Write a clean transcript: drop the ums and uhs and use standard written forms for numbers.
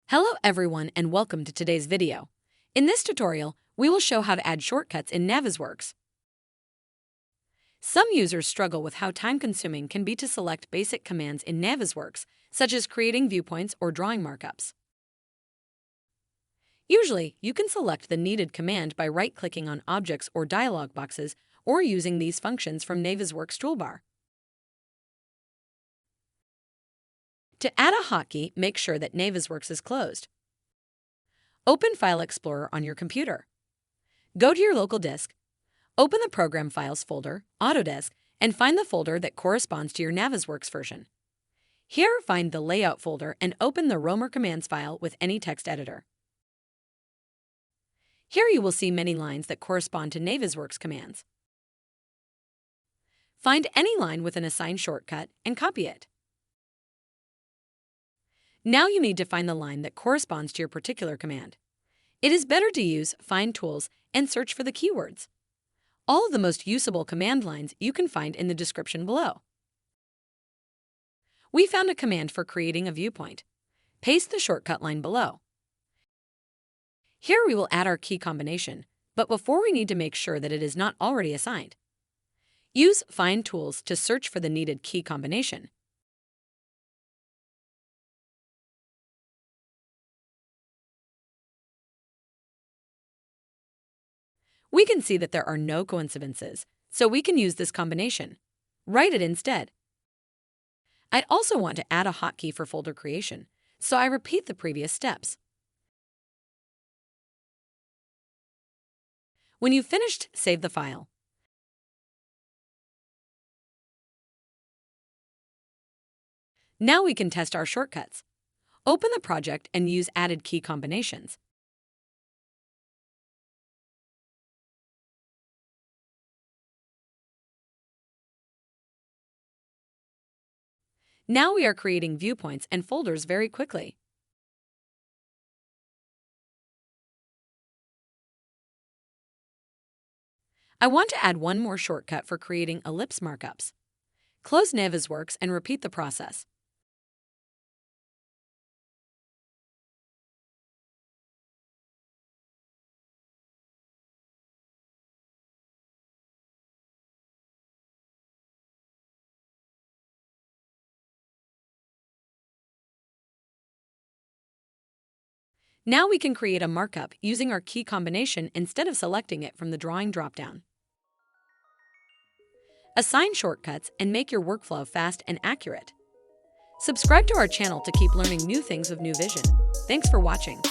Hello everyone and welcome to today's video. In this tutorial, we will show how to add shortcuts in Navisworks. Some users struggle with how time-consuming can be to select basic commands in Navisworks, such as creating viewpoints or drawing markups. Usually, you can select the needed command by right-clicking on objects or dialog boxes or using these functions from Navisworks toolbar. To add a hotkey, make sure that Navisworks is closed. Open File Explorer on your computer. Go to your local disk, open the Program Files folder, Autodesk, and find the folder that corresponds to your Navisworks version. Here, find the Layout folder and open the Roamer Commands file with any text editor. Here you will see many lines that correspond to Navisworks commands. Find any line with an assigned shortcut and copy it. Now you need to find the line that corresponds to your particular command. It is better to use Find Tools and search for the keywords. All of the most usable command lines you can find in the description below. We found a command for creating a viewpoint. Paste the shortcut line below. Here we will add our key combination, but before we need to make sure that it is not already assigned. Use Find Tools to search for the needed key combination. We can see that there are no coincidences, so we can use this combination. Write it instead. I'd also want to add a hotkey for folder creation, so I repeat the previous steps. When you've finished, save the file. Now we can test our shortcuts. Open the project and use added key combinations. Now we are creating viewpoints and folders very quickly. I want to add one more shortcut for creating ellipse markups. Close Navisworks and repeat the process. Now we can create a markup using our key combination instead of selecting it from the drawing dropdown. Assign shortcuts and make your workflow fast and accurate. Subscribe to our channel to keep learning new things with new vision. Thanks for watching.